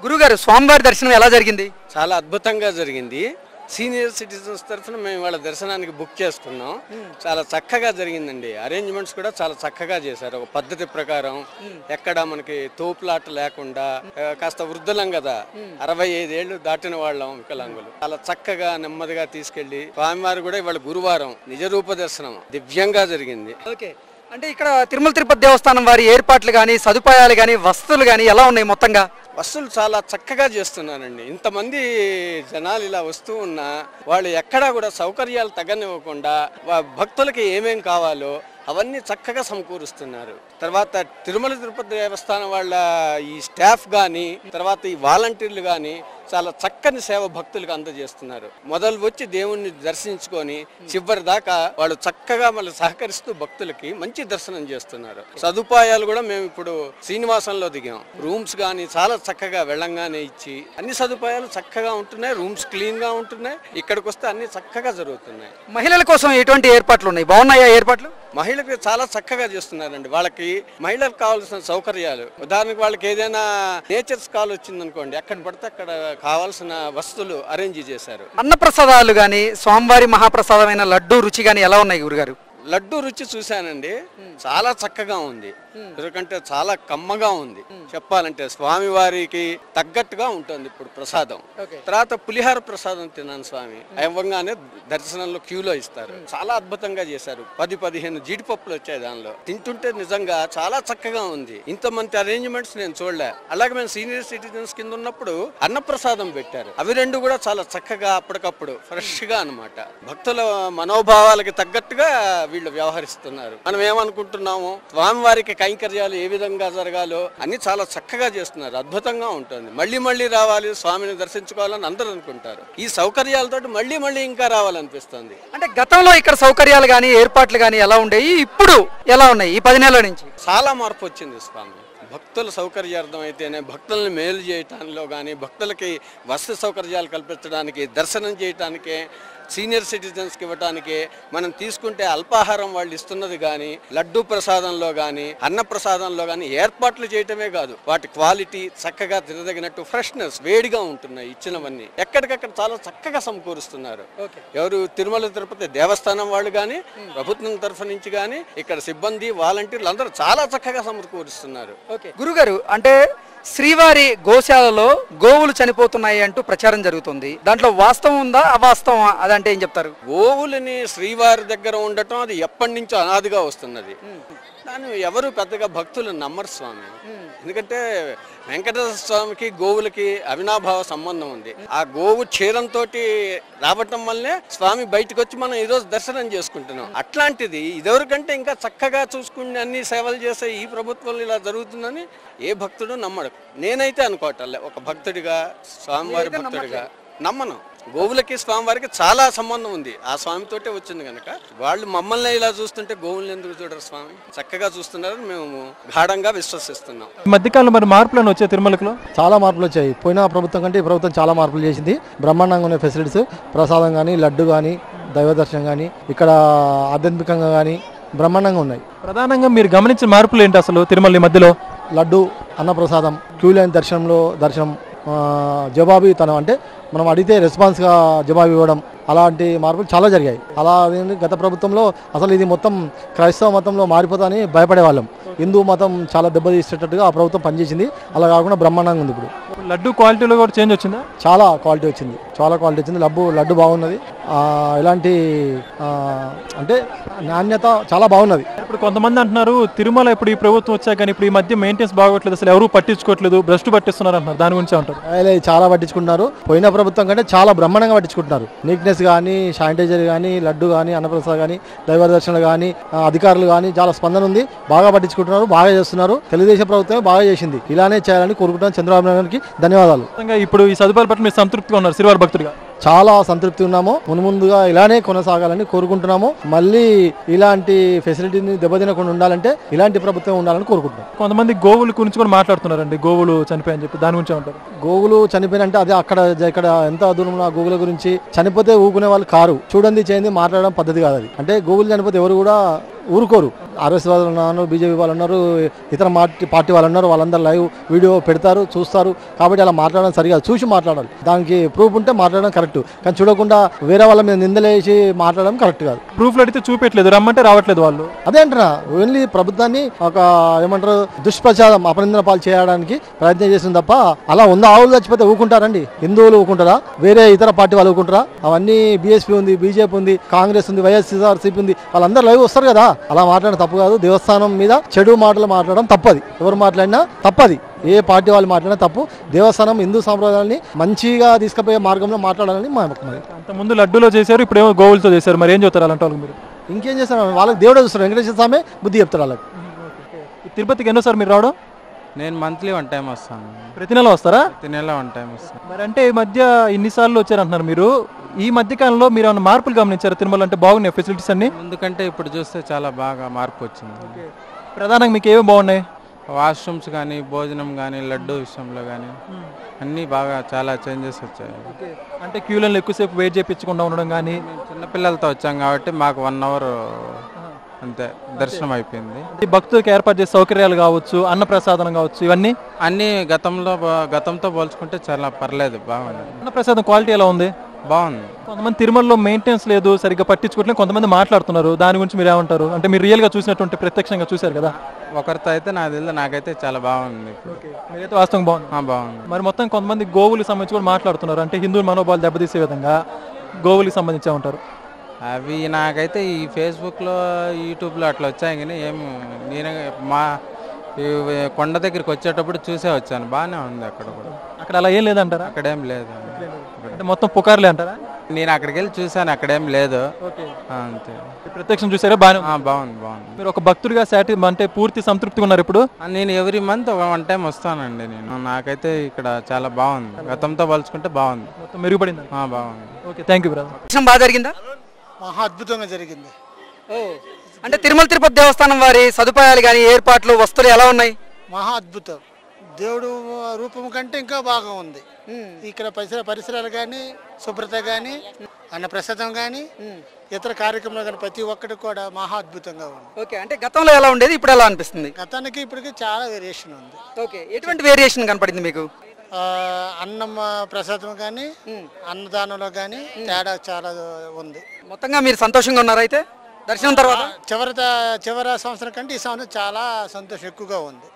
గురుగారు స్వామివారి దర్శనం ఎలా జరిగింది? చాలా అద్భుతంగా జరిగింది. సీనియర్ సిటిజన్స్ తరఫున మేము వాళ్ళ దర్శనానికి బుక్ చేసుకున్నాం. చాలా చక్కగా జరిగిందండి. అరేంజ్మెంట్స్ కూడా చాలా చక్కగా చేశారు. ఒక పద్ధతి ప్రకారం ఎక్కడ మనకి తోపులాట లేకుండా, కాస్త వృద్ధులం కదా, 65 ఏళ్ళు దాటిన వాళ్ళం వికలాంగులు. చాలా చక్కగా నెమ్మదిగా తీసుకెళ్లి స్వామివారు కూడా ఇవాళ గురువారం నిజరూప దర్శనం దివ్యంగా జరిగింది. ఓకే, అంటే ఇక్కడ తిరుమల తిరుపతి దేవస్థానం వారి ఏర్పాట్లు కానీ, సదుపాయాలు కానీ, వసతులు కానీ ఎలా ఉన్నాయి? మొత్తంగా వస్తువులు చాలా చక్కగా చేస్తున్నారండి. ఇంతమంది జనాలు ఇలా వస్తూ ఉన్నా వాళ్ళు ఎక్కడా కూడా సౌకర్యాలు తగ్గనివ్వకుండా భక్తులకి ఏమేం కావాలో అవన్నీ చక్కగా సమకూరుస్తున్నారు. తర్వాత తిరుమల తిరుపతి దేవస్థానం వాళ్ళ ఈ స్టాఫ్ కానీ, తర్వాత ఈ వాలంటీర్లు కానీ చాలా చక్కని సేవ భక్తులకు అందజేస్తున్నారు. మొదలు వచ్చి దేవుణ్ణి దర్శించుకొని చివరి దాకా వాళ్ళు చక్కగా మళ్ళీ సహకరిస్తూ భక్తులకి మంచి దర్శనం చేస్తున్నారు. సదుపాయాలు కూడా మేము ఇప్పుడు శ్రీనివాసంలో దిగాం. రూమ్స్ కానీ చాలా చక్కగా వెళ్ళంగానే ఇచ్చి అన్ని సదుపాయాలు చక్కగా ఉంటున్నాయి. రూమ్స్ క్లీన్ గా ఉంటున్నాయి. ఇక్కడికి వస్తే అన్ని చక్కగా జరుగుతున్నాయి. మహిళల కోసం ఎటువంటి ఏర్పాట్లు ఉన్నాయి? బాగున్నాయా ఏర్పాట్లు? మహిళలకు చాలా చక్కగా చేస్తున్నారండి. వాళ్ళకి మహిళలకు కావాల్సిన సౌకర్యాలు, ఉదాహరణకు వాళ్ళకి ఏదైనా నేచర్స్ కాల్ వచ్చిందనుకోండి, ఎక్కడ పడితే అక్కడ కావాల్సిన వస్తువులు అరేంజ్ చేశారు. అన్నప్రసాదాలు గాని, స్వామివారి మహాప్రసాదమైన లడ్డు రుచి గాని ఎలా ఉన్నాయి గురుగారు? లడ్డు రుచి చూశానండి, చాలా చక్కగా ఉంది. ఎందుకంటే చాలా కమ్మగా ఉంది. చెప్పాలంటే స్వామివారికి తగ్గట్టుగా ఉంటుంది ఇప్పుడు ప్రసాదం. తర్వాత పులిహార ప్రసాదం తిన్నాను స్వామి. ఇవ్వగానే దర్శనంలో క్యూలో ఇస్తారు. చాలా అద్భుతంగా చేశారు. 10-15 జీడిపప్పులు వచ్చాయి దానిలో. తింటుంటే నిజంగా చాలా చక్కగా ఉంది. ఇంతమంది అరేంజ్మెంట్స్ నేను చూడలే. అలాగే మేము సీనియర్ సిటిజన్స్ కింద ఉన్నప్పుడు అన్నప్రసాదం పెట్టారు. అవి రెండు కూడా చాలా చక్కగా అప్పటికప్పుడు ఫ్రెష్ గా అన్నమాట. భక్తుల మనోభావాలకి తగ్గట్టుగా వీళ్ళు వ్యవహరిస్తున్నారు. మనం ఏమనుకుంటున్నాము, స్వామివారికి కైంకర్యాలు ఏ విధంగా జరగాలో అన్ని చాలా చక్కగా చేస్తున్నారు. అద్భుతంగా ఉంటుంది. మళ్ళీ మళ్ళీ రావాలి, స్వామిని దర్శించుకోవాలని అందరూ అనుకుంటారు. ఈ సౌకర్యాలతో మళ్ళీ మళ్ళీ ఇంకా రావాలనిపిస్తుంది. అంటే గతంలో ఇక్కడ సౌకర్యాలు గానీ, ఏర్పాట్లు గానీ ఎలా ఉండేవి, ఇప్పుడు ఎలా ఉన్నాయి ఈ 10 నెలల నుంచి? చాలా మార్పు వచ్చింది స్వామి. భక్తుల సౌకర్యార్థం అయితేనే, భక్తుల్ని మేలు చేయటానిలో కానీ, భక్తులకి వసతి సౌకర్యాలు కల్పించడానికి, దర్శనం చేయటానికే, సీనియర్ సిటిజన్స్కి ఇవ్వటానికి మనం తీసుకుంటే అల్పాహారం వాళ్ళు ఇస్తున్నది కానీ, లడ్డూ ప్రసాదంలో కానీ, అన్న ప్రసాదంలో కానీ ఏర్పాట్లు చేయటమే కాదు, వాటి క్వాలిటీ చక్కగా తినదగినట్టు ఫ్రెష్నెస్ వేడిగా ఉంటున్నాయి. ఇచ్చినవన్నీ ఎక్కడికక్కడ చాలా చక్కగా సమకూరుస్తున్నారు. ఎవరు తిరుమల తిరుపతి దేవస్థానం వాళ్ళు కానీ, ప్రభుత్వం తరఫు నుంచి కానీ, ఇక్కడ సిబ్బంది వాలంటీర్లు అందరూ చాలా చక్కగా సమకూరుస్తున్నారు. గురుగారు, అంటే శ్రీవారి గోశాలలో గోవులు చనిపోతున్నాయి అంటూ ప్రచారం జరుగుతుంది. దాంట్లో వాస్తవం ఉందా, అవాస్తవం? అదంటే ఏం చెప్తారు? గోవులని శ్రీవారి దగ్గర ఉండటం అది ఎప్పటి నుంచో అనాదిగా వస్తున్నది. దాన్ని ఎవరు పెద్దగా భక్తులు నమ్మరు స్వామి. ఎందుకంటే వెంకటేశ్వర స్వామికి గోవులకి అవినాభావ సంబంధం ఉంది. ఆ గోవు క్షీరంతో రావటం వల్లనే స్వామి బయటకు వచ్చి మనం ఈరోజు దర్శనం చేసుకుంటున్నాం. అట్లాంటిది ఇదివరకంటే ఇంకా చక్కగా చూసుకుని అన్ని సేవలు చేసే ఈ ప్రభుత్వంలో ఇలా జరుగుతుందని ఏ భక్తుడు నమ్మడు. నేనైతే అనుకోవటంలే, ఒక భక్తుడిగా, స్వామివారి భక్తుడిగా నమ్మను. గోవులకి స్వామివారికి చాలా సంబంధం ఉంది. ఆ స్వామితోటే వచ్చింది కనుక వాళ్ళు మమ్మల్ని ఇలా చూస్తుంటే గోవుల్ని ఎందుకు చూడరు? స్వామి చక్కగా చూస్తున్నారని మేము గాఢంగా విశ్వసిస్తున్నాం. ఈ మధ్యకాలంలో మరి మార్పులను వచ్చాయి తిరుమలలో? చాలా మార్పులు వచ్చాయి. పోయిన ప్రభుత్వం కంటే ఈ ప్రభుత్వం చాలా మార్పులు చేసింది. బ్రహ్మాండంగా ఉన్న ఫెసిలిటీస్, ప్రసాదం కానీ, లడ్డు కానీ, దైవ దర్శనం కానీ, ఇక్కడ ఆధ్యాత్మికంగా కానీ బ్రహ్మాండంగా ఉన్నాయి. ప్రధానంగా మీరు గమనించిన మార్పులు ఏంటి అసలు తిరుమల మధ్యలో? లడ్డు, అన్నప్రసాదం, క్యూ లైన్ దర్శనంలో దర్శనం, జవాబీతనం, అంటే మనం అడిగితే రెస్పాన్స్గా జవాబు ఇవ్వడం, అలాంటి మార్పులు చాలా జరిగాయి. అలా గత ప్రభుత్వంలో అసలు ఇది మొత్తం క్రైస్తవ మతంలో మారిపోతాని భయపడేవాళ్ళం. హిందూ మతం చాలా దెబ్బతీసేటట్టుగా ఆ ప్రభుత్వం పనిచేసింది. అలా కాకుండా బ్రహ్మాండంగా ఉంది. ఇప్పుడు లడ్డు క్వాలిటీలో కూడా చేంజ్ వచ్చిందా? చాలా క్వాలిటీ వచ్చింది. లడ్డు బాగున్నది. ఇలాంటి అంటే నాణ్యత చాలా బాగున్నది. ఇప్పుడు కొంతమంది అంటున్నారు తిరుమల ఇప్పుడు ఈ ప్రభుత్వం వచ్చాక కానీ ఇప్పుడు ఈ మధ్య మెయింటెన్స్ బాగోట్లేదు, అసలు ఎవరు పట్టించుకోవట్లేదు, భ్రష్టు పట్టిస్తున్నారు అంటున్నారు. దాని గురించి అంటారు? చాలా పట్టించుకుంటున్నారు. పోయిన ప్రభుత్వం కంటే చాలా బ్రహ్మాండంగా పట్టించుకుంటున్నారు. నీట్నెస్ కానీ, శానిటైజర్ కానీ, లడ్డు కానీ, అన్నప్రసాద్ కానీ, దైవ దర్శనాలు కానీ, అధికారులు కానీ చాలా స్పందన ఉంది. బాగా పట్టించుకుంటున్నారు, బాగా చేస్తున్నారు. తెలుగుదేశం ప్రభుత్వమే బాగా చేసింది. ఇలానే చేయాలని కోరుకుంటున్నాను. చంద్రబాబు నాయుడుకి ధన్యవాదాలు. ఇప్పుడు ఈ సదుపాయాల పట్ల మీరు సంతృప్తిగా ఉన్నారు శ్రీవారి భక్తుడిగా? చాలా సంతృప్తి ఉన్నాము. ముందుగా ఇలానే కొనసాగాలని కోరుకుంటున్నాము. మళ్ళీ ఇలాంటి ఫెసిలిటీని దెబ్బతినకుండా ఉండాలంటే ఇలాంటి ప్రభుత్వం ఉండాలని కోరుకుంటున్నాం. కొంతమంది గోవుల గురించి కూడా మాట్లాడుతున్నారండి, గోవులు చనిపోయని చెప్పి. దాని గురించి ఉంటారు? గోవులు చనిపోయినంటే అదే ఇక్కడ ఎంత దూరంలో గోవుల గురించి చనిపోతే ఊకునే వాళ్ళు కారు. చూడండి చేయండి మాట్లాడడం పద్ధతి కాదు అది. అంటే గోవులు చనిపోతే ఎవరు కూడా ఊరుకోరు. ఆర్ఎస్ వాళ్ళు ఉన్నారు, బీజేపీ వాళ్ళు ఉన్నారు, ఇతర పార్టీ వాళ్ళు ఉన్నారు, వాళ్ళందరూ లైవ్ వీడియో పెడతారు, చూస్తారు. కాబట్టి అలా మాట్లాడడం సరిగా చూసి మాట్లాడాలి. దానికి ప్రూఫ్ ఉంటే మాట్లాడడం కరెక్ట్, కానీ చూడకుండా వేరే వాళ్ళ మీద నిందలేసి మాట్లాడడం కరెక్ట్ కాదు. ప్రూఫ్లు అడిగితే చూపెట్టలేదు, రమ్మంటే రావట్లేదు వాళ్ళు. అదే అంటున్నా, ఓన్లీ ప్రభుత్వాన్ని ఒక ఏమంటారు దుష్ప్రచారం అపనిందన పాలు చేయడానికి ప్రయత్నం చేసింది తప్ప అలా ఆవులు చచ్చిపోతే ఊకుంటారండి? హిందువులు ఊకుంటారా? వేరే ఇతర పార్టీ వాళ్ళు ఊకుంటారా? అవన్నీ బీఎస్పీ ఉంది, బీజేపీ ఉంది, కాంగ్రెస్ ఉంది, వైఎస్ఆర్సీపీ ఉంది, వాళ్ళందరూ లైవ్ వస్తారు కదా. అలా మాట్లాడడం తప్పు కాదు. దేవస్థానం మీద చెడు మాటలు మాట్లాడడం తప్పది. ఎవరు మాట్లాడినా తప్పది, ఏ పార్టీ వాళ్ళు మాట్లాడినా తప్పు. దేవస్థానం హిందూ సాంప్రదాయాన్ని మంచిగా తీసుకుపోయే మార్గంలో మాట్లాడాలని మా మరి. అంత ముందు లడ్డూలో చేశారు, ఇప్పుడు ఏమో గోవులతో చేశారు. మరి ఏం చెప్తారు అలాంటి వాళ్ళకి మీరు? ఇంకేం చేస్తారు? వాళ్ళకి దేవుడే చూస్తారు, వెంకటేశ్వర స్వామి బుద్ధి చెప్తారు వాళ్ళకి. తిరుపతికి ఎన్నోసారి మీరు రావడం? నేను మంత్లీ 1 టైం వస్తాను. ప్రతి నెల వస్తారా? ప్రతి నెల 1 టైం వస్తాను. మరి అంటే ఈ మధ్య ఇన్నిసార్లు వచ్చారంటున్నారు మీరు. ఈ మధ్య కాలంలో మీరు ఏమైనా మార్పులు గమనించారు? తిరుమల అంటే బాగున్నాయి ఫెసిలిటీస్ అన్ని? ఎందుకంటే ఇప్పుడు చూస్తే చాలా బాగా మార్పు వచ్చింది. ప్రధానంగా మీకు ఏమేమి బాగున్నాయి? వాష్రూమ్స్ కానీ, భోజనం కానీ, లడ్డు విషయంలో కానీ అన్నీ బాగా చాలా చేంజెస్ వచ్చాయి. అంటే క్యూలలో ఎక్కువసేపు వెయిట్ చేయించకుండా ఉండడం కానీ. మేము చిన్నపిల్లలతో వచ్చాం కాబట్టి మాకు 1 అవర్ అంతే దర్శనం అయిపోయింది. ఈ భక్తులకు ఏర్పాటు చేసే సౌకర్యాలు కావచ్చు, అన్నప్రసాదం కావచ్చు, ఇవన్నీ అన్నీ గతంతో పోల్చుకుంటే చాలా పర్లేదు, బాగుంది. అన్నప్రసాదం క్వాలిటీ ఎలా ఉంది? బాగుంది. కొంతమంది తిరుమలలో మెయింటెనెన్స్ లేదు, సరిగ్గా పట్టించుకోవట్లేదు కొంతమంది మాట్లాడుతున్నారు. దాని గురించి మీరు ఏమంటారు? అంటే మీరు రియల్గా చూసినటువంటి ప్రత్యక్షంగా చూశారు కదా. ఒకరితో అయితే నాకు తెలియదు, నాకైతే చాలా బాగుంది. మీరైతే వాస్తవం బాగుంది. బాగుంది. మరి మొత్తం కొంతమంది గోవులకు సంబంధించి కూడా మాట్లాడుతున్నారు. అంటే హిందూ మనోభావాలు దెబ్బతీసే విధంగా గోవులకు సంబంధించి ఉంటారు. అవి నాకైతే ఈ ఫేస్బుక్లో, యూట్యూబ్లో అట్లా వచ్చాయి కానీ నేను మా కొండ దగ్గరికి వచ్చేటప్పుడు చూసే వచ్చాను, బాగానే ఉంది. అక్కడ కూడా అక్కడ అలా ఏం లేదంటారా? అక్కడేం లేదు. అంటే మొత్తం పుకార్లే అంటారా? నేను అక్కడికి వెళ్ళి చూసాను, అక్కడేం లేదు. అంతే. ప్రత్యక్షం చూసారా? బాగానే బాగుంది. మీరు ఒక భక్తుడిగా అంటే పూర్తి సంతృప్తిగా ఉన్నారు ఇప్పుడు? నేను ఎవ్రీ మంత్ 1 టైం వస్తానండి. నాకైతే ఇక్కడ చాలా బాగుంది, గతంతో పోల్చుకుంటే బాగుంది, మొత్తం మెరుగుపడింది. బాగుంది. Okay, thank you brother. దర్శనం బాగా జరిగిందా? మహా అద్భుతంగా జరిగింది. అంటే తిరుమల తిరుపతి దేవస్థానం వారి సదుపాయాలు కానీ, ఏర్పాట్లు, వస్తువులు ఎలా ఉన్నాయి? మహా అద్భుతం. దేవుడు రూపం కంటే ఇంకా బాగా ఉంది. ఇక్కడ పరిసరాలు కానీ, శుభ్రత కానీ, అన్నప్రసాదం కానీ, ఇతర కార్యక్రమాలు కానీ ప్రతి ఒక్కటి కూడా మహా అద్భుతంగా ఉంది. ఓకే, అంటే గతంలో ఎలా ఉండేది, ఇప్పుడు ఎలా అనిపిస్తుంది? గతానికి ఇప్పటికి చాలా వేరియేషన్ ఉంది. ఓకే, ఎటువంటి వేరియేషన్ కనపడింది మీకు? అన్నం ప్రసాదం కానీ, అన్నదానంలో కానీ తేడా చాలా ఉంది. మొత్తంగా మీరు సంతోషంగా ఉన్నారా అయితే దర్శనం తర్వాత? చివరి సంవత్సరం కంటే ఈ సంవత్సరం చాలా సంతోషం ఎక్కువగా ఉంది.